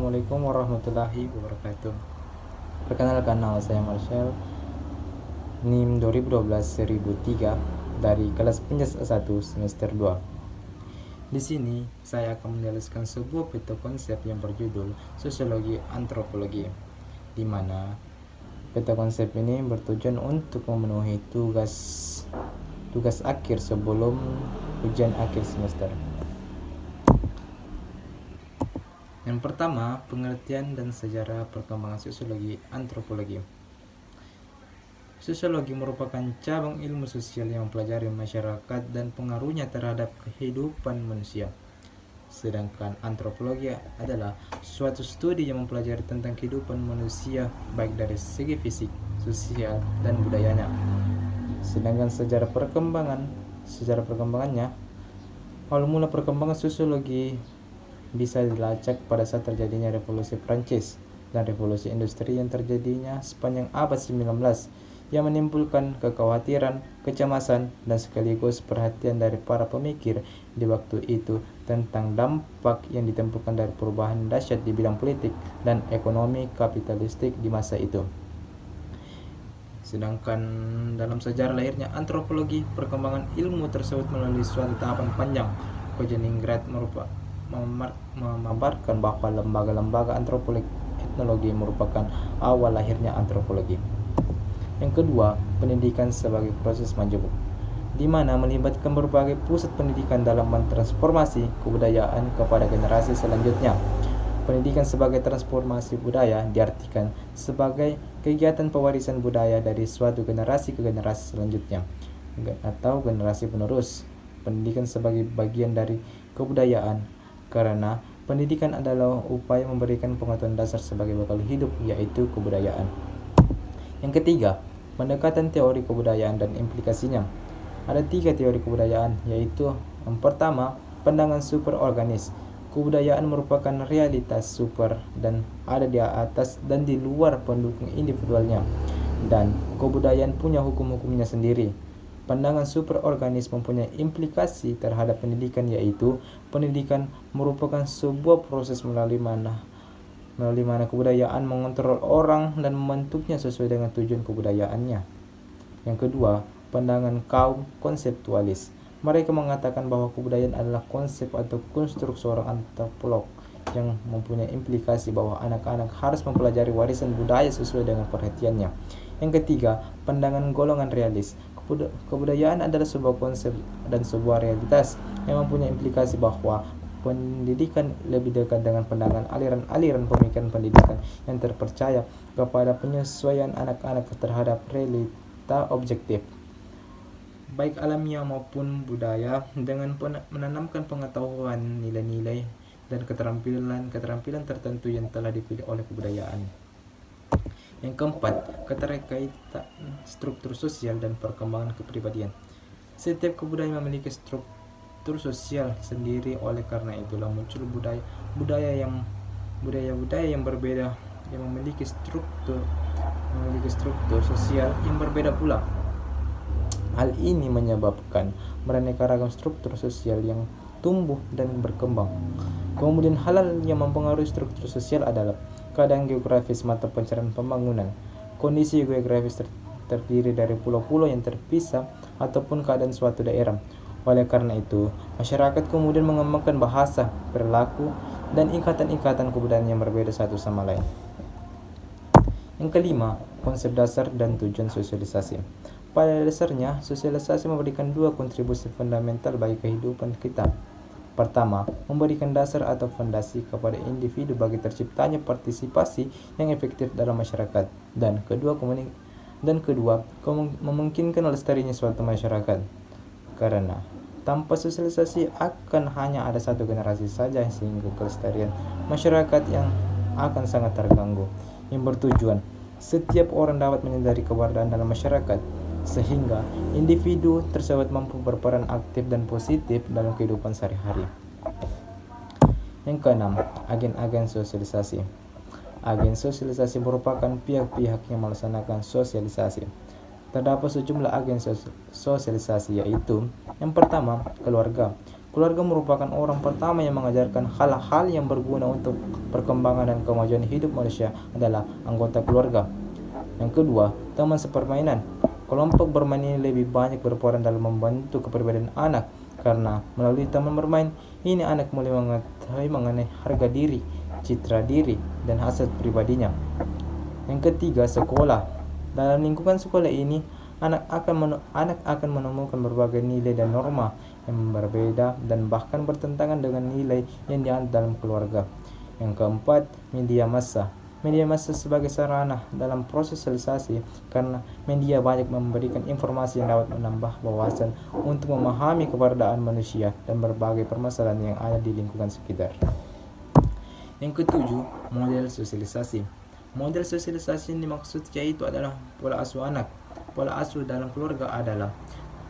Assalamualaikum warahmatullahi wabarakatuh. Perkenalkan, nama saya Marshall, NIM 2012-1003 dari kelas penjas A1 semester 2. Di sini saya akan menjelaskan sebuah peta konsep yang berjudul Sosiologi Antropologi, di mana peta konsep ini bertujuan untuk memenuhi tugas akhir sebelum ujian akhir semester. Yang pertama, pengertian dan sejarah perkembangan sosiologi antropologi. Sosiologi merupakan cabang ilmu sosial yang mempelajari masyarakat dan pengaruhnya terhadap kehidupan manusia. Sedangkan antropologi adalah suatu studi yang mempelajari tentang kehidupan manusia baik dari segi fisik, sosial, dan budayanya. Sedangkan sejarah perkembangannya, awal mula perkembangan sosiologi bisa dilacak pada saat terjadinya revolusi Prancis dan revolusi industri yang terjadinya sepanjang abad 19 yang menimbulkan kekhawatiran, kecemasan, dan sekaligus perhatian dari para pemikir di waktu itu tentang dampak yang ditemukan dari perubahan dahsyat di bidang politik dan ekonomi kapitalistik di masa itu. Sedangkan dalam sejarah lahirnya antropologi, perkembangan ilmu tersebut melalui suatu tahapan panjang. Kojeningrat memaparkan bahwa lembaga-lembaga antropologi etnologi merupakan awal lahirnya antropologi. Yang kedua, pendidikan sebagai proses majemuk, di mana melibatkan berbagai pusat pendidikan dalam mentransformasi kebudayaan kepada generasi selanjutnya. Pendidikan sebagai transformasi budaya diartikan sebagai kegiatan pewarisan budaya dari suatu generasi ke generasi selanjutnya atau generasi penerus. Pendidikan sebagai bagian dari kebudayaan, karena pendidikan adalah upaya memberikan pengetahuan dasar sebagai bekal hidup, yaitu kebudayaan. Yang ketiga, pendekatan teori kebudayaan dan implikasinya. Ada 3 teori kebudayaan, yaitu yang pertama, pandangan superorganis. Kebudayaan merupakan realitas super dan ada di atas dan di luar pendukung individualnya, dan kebudayaan punya hukum-hukumnya sendiri. Pandangan superorganis mempunyai implikasi terhadap pendidikan, yaitu pendidikan merupakan sebuah proses melalui mana kebudayaan mengontrol orang dan membentuknya sesuai dengan tujuan kebudayaannya. Yang kedua, pandangan kaum konseptualis. Mereka mengatakan bahwa kebudayaan adalah konsep atau konstruk seorang antropolog yang mempunyai implikasi bahwa anak-anak harus mempelajari warisan budaya sesuai dengan perhatiannya. Yang ketiga, pandangan golongan realis. Kebudayaan adalah sebuah konsep dan sebuah realitas yang mempunyai implikasi bahwa pendidikan lebih dekat dengan pandangan aliran-aliran pemikiran pendidikan yang terpercaya kepada penyesuaian anak-anak terhadap realita objektif, baik alamiah maupun budaya, dengan menanamkan pengetahuan, nilai-nilai, dan keterampilan tertentu yang telah dipilih oleh kebudayaan. Yang keempat, keterkaitan struktur sosial dan perkembangan kepribadian. Setiap kebudayaan memiliki struktur sosial sendiri, oleh karena itulah muncul budaya yang berbeda yang memiliki struktur sosial yang berbeda pula. Hal ini menyebabkan beraneka ragam struktur sosial yang tumbuh dan berkembang. Kemudian hal yang mempengaruhi struktur sosial adalah keadaan geografis mata pencarian pembangunan. Kondisi geografis terdiri dari pulau-pulau yang terpisah ataupun keadaan suatu daerah. Oleh karena itu, masyarakat kemudian mengembangkan bahasa, perilaku, dan ikatan-ikatan kebudayaan yang berbeda satu sama lain. Yang kelima, konsep dasar dan tujuan sosialisasi. Pada dasarnya, sosialisasi memberikan 2 kontribusi fundamental bagi kehidupan kita. Pertama, memberikan dasar atau fondasi kepada individu bagi terciptanya partisipasi yang efektif dalam masyarakat, dan kedua, memungkinkan lestarinya suatu masyarakat. Karena tanpa sosialisasi akan hanya ada satu generasi saja, sehingga kelestarian masyarakat yang akan sangat terganggu. Yang bertujuan, setiap orang dapat menyadari keberadaan dalam masyarakat, sehingga individu tersebut mampu berperan aktif dan positif dalam kehidupan sehari-hari. Yang keenam, agen-agen sosialisasi. Agen sosialisasi merupakan pihak-pihak yang melaksanakan sosialisasi. Terdapat sejumlah agen sosialisasi, yaitu yang pertama, keluarga. Keluarga merupakan orang pertama yang mengajarkan hal-hal yang berguna untuk perkembangan dan kemajuan hidup manusia adalah anggota keluarga. Yang kedua, teman sepermainan. Kelompok bermain ini lebih banyak berperan dalam membantu kepribadian anak, karena melalui teman bermain ini anak mulai mengetahui mengenai harga diri, citra diri, dan hasrat pribadinya. Yang ketiga, sekolah. Dalam lingkungan sekolah ini, anak akan menemukan berbagai nilai dan norma yang berbeda dan bahkan bertentangan dengan nilai yang dianut dalam keluarga. Yang keempat, media massa. Media massa sebagai sarana dalam proses sosialisasi, karena media banyak memberikan informasi yang dapat menambah wawasan untuk memahami keberadaan manusia dan berbagai permasalahan yang ada di lingkungan sekitar. Yang ketujuh, model sosialisasi. Model sosialisasi yang dimaksud yaitu adalah pola asuh anak. Pola asuh dalam keluarga adalah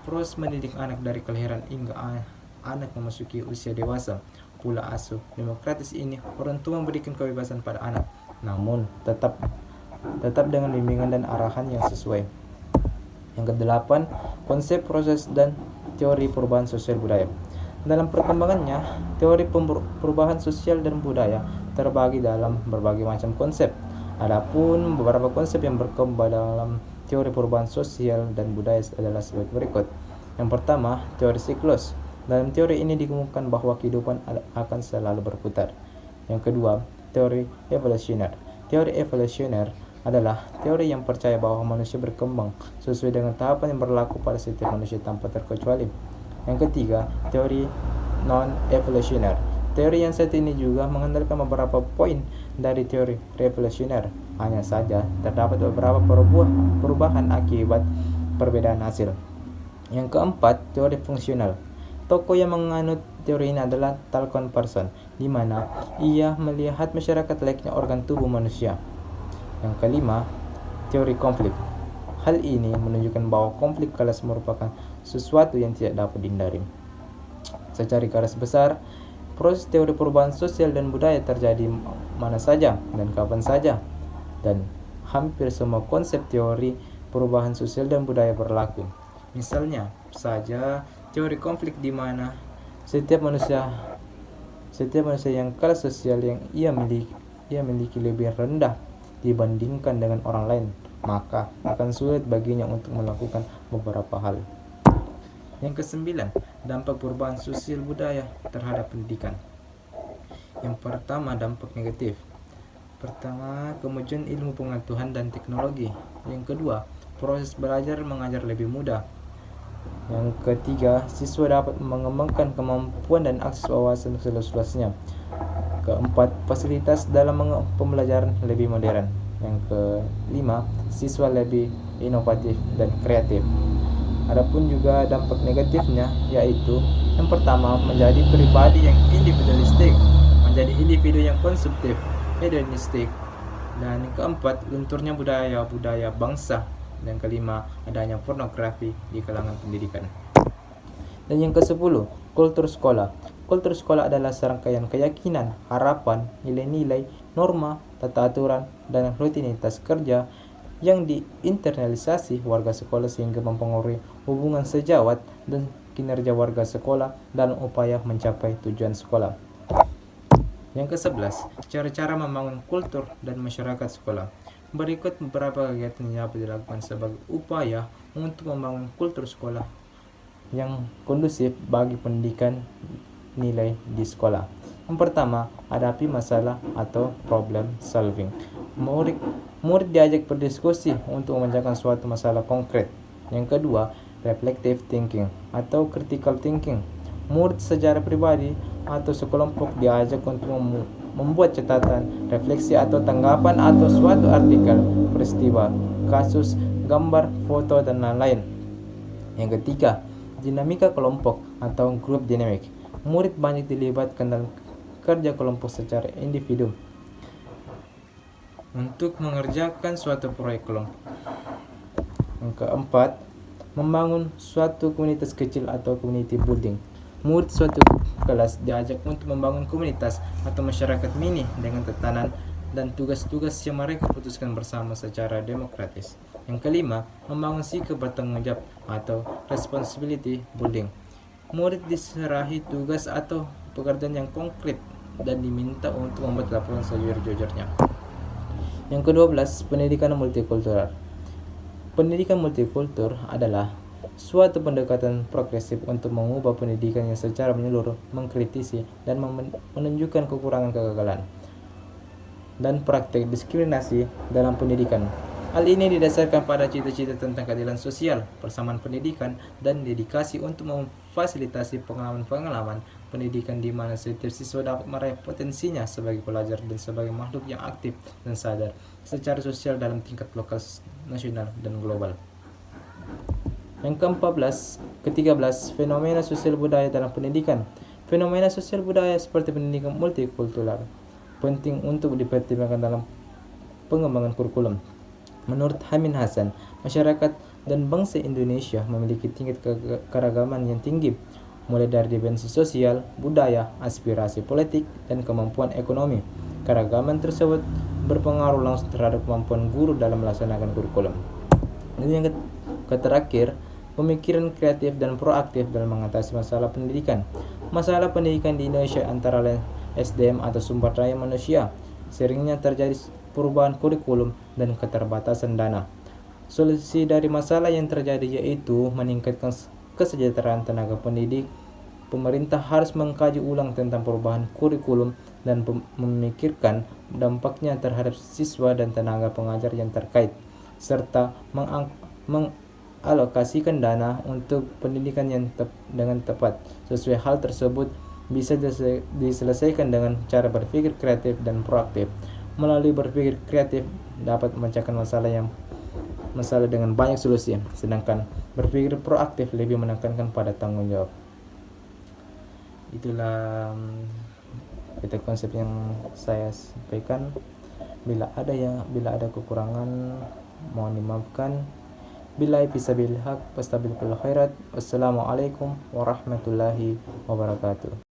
proses mendidik anak dari kelahiran hingga anak memasuki usia dewasa. Pola asuh demokratis ini orang tua memberikan kebebasan pada anak, namun tetap dengan bimbingan dan arahan yang sesuai. Yang kedelapan, konsep, proses, dan teori perubahan sosial budaya. Dalam perkembangannya, teori perubahan sosial dan budaya terbagi dalam berbagai macam konsep. Adapun beberapa konsep yang berkembang dalam teori perubahan sosial dan budaya adalah sebagai berikut. Yang pertama, teori siklus. Dalam teori ini dikemukakan bahwa kehidupan akan selalu berputar. Yang kedua, teori evolusioner. Teori evolusioner adalah teori yang percaya bahwa manusia berkembang sesuai dengan tahapan yang berlaku pada setiap manusia tanpa terkecuali. Yang ketiga, teori non-evolusioner. Teori yang satu ini juga mengandalkan beberapa poin dari teori revolusioner. Hanya saja terdapat beberapa perubahan akibat perbedaan hasil. Yang keempat, teori fungsional. Tokoh yang menganut teori ini adalah Talcott Parsons, di mana ia melihat masyarakat layaknya organ tubuh manusia. Yang kelima, teori konflik. Hal ini menunjukkan bahwa konflik kelas merupakan sesuatu yang tidak dapat dihindari. Secara garis besar, proses teori perubahan sosial dan budaya terjadi mana saja dan kapan saja, dan hampir semua konsep teori perubahan sosial dan budaya berlaku. Misalnya saja teori konflik, di mana setiap manusia yang kelas sosial yang ia miliki lebih rendah dibandingkan dengan orang lain, maka akan sulit baginya untuk melakukan beberapa hal. Yang kesembilan, dampak perubahan sosial budaya terhadap pendidikan. Yang pertama, dampak negatif. Pertama, kemajuan ilmu pengetahuan dan teknologi. Yang kedua, proses belajar mengajar lebih mudah. Yang ketiga, siswa dapat mengembangkan kemampuan dan akses wawasan seluas-luasnya. Keempat, fasilitas dalam pembelajaran lebih modern. Yang kelima, siswa lebih inovatif dan kreatif. Adapun juga dampak negatifnya, yaitu yang pertama, menjadi pribadi yang individualistik, menjadi individu yang konsumtif, hedonistik. Dan yang keempat, lunturnya budaya bangsa. Dan kelima, adanya pornografi di kalangan pendidikan. Dan yang ke-10, kultur sekolah. Kultur sekolah adalah serangkaian keyakinan, harapan, nilai-nilai, norma, tata aturan, dan rutinitas kerja yang diinternalisasi warga sekolah sehingga mempengaruhi hubungan sejawat dan kinerja warga sekolah dalam upaya mencapai tujuan sekolah. Yang ke-11, cara-cara membangun kultur dan masyarakat sekolah. Berikut beberapa kegiatan yang dapat dilakukan sebagai upaya untuk membangun kultur sekolah yang kondusif bagi pendidikan nilai di sekolah. Yang pertama, hadapi masalah atau problem solving. Murid diajak berdiskusi untuk memecahkan suatu masalah konkret. Yang kedua, reflective thinking atau critical thinking. Murid secara pribadi atau sekelompok diajak untuk membuat catatan, refleksi atau tanggapan atau suatu artikel, peristiwa, kasus, gambar, foto, dan lain-lain. Yang ketiga, dinamika kelompok atau group dynamic. Murid banyak dilibatkan dalam kerja kelompok secara individu untuk mengerjakan suatu proyek kelompok. Yang keempat, membangun suatu komunitas kecil atau community building. Murid suatu kelas diajak untuk membangun komunitas atau masyarakat mini dengan tatanan dan tugas-tugas yang mereka putuskan bersama secara demokratis. Yang kelima, membangun sikap bertanggung jawab atau responsibility building. Murid diserahi tugas atau pekerjaan yang konkret dan diminta untuk membuat laporan sejujur-jujurnya. Yang ke-12, pendidikan multikultural. Pendidikan multikultur adalah suatu pendekatan progresif untuk mengubah pendidikan yang secara menyeluruh, mengkritisi, dan menunjukkan kekurangan, kegagalan, dan praktek diskriminasi dalam pendidikan. Hal ini didasarkan pada cita-cita tentang keadilan sosial, persamaan pendidikan, dan dedikasi untuk memfasilitasi pengalaman-pengalaman pendidikan di mana setiap siswa dapat meraih potensinya sebagai pelajar dan sebagai makhluk yang aktif dan sadar secara sosial dalam tingkat lokal, nasional, dan global. Yang ke-13, fenomena sosial budaya dalam pendidikan. Fenomena sosial budaya seperti pendidikan multikultural penting untuk dipertimbangkan dalam pengembangan kurikulum. Menurut Hamin Hasan, masyarakat dan bangsa Indonesia memiliki tingkat keragaman yang tinggi, mulai dari dimensi sosial, budaya, aspirasi politik, dan kemampuan ekonomi. Keragaman tersebut berpengaruh langsung terhadap kemampuan guru dalam melaksanakan kurikulum. Dan yang terakhir, pemikiran kreatif dan proaktif dalam mengatasi masalah pendidikan. Masalah pendidikan di Indonesia antara lain SDM atau sumber daya manusia. Seringnya terjadi perubahan kurikulum dan keterbatasan dana. Solusi dari masalah yang terjadi yaitu meningkatkan kesejahteraan tenaga pendidik. Pemerintah harus mengkaji ulang tentang perubahan kurikulum dan memikirkan dampaknya terhadap siswa dan tenaga pengajar yang terkait, serta mengalokasikan dana untuk pendidikan yang dengan tepat. Sesuai hal tersebut bisa diselesaikan dengan cara berpikir kreatif dan proaktif. Melalui berpikir kreatif dapat memecahkan masalah dengan banyak solusi, sedangkan berpikir proaktif lebih menekankan pada tanggung jawab. Itulah itu konsep yang saya sampaikan. Bila ada kekurangan mohon dimaafkan. Billahi fisabilil haq wastabiqul khairat. Wassalamualaikum warahmatullahi wabarakatuh.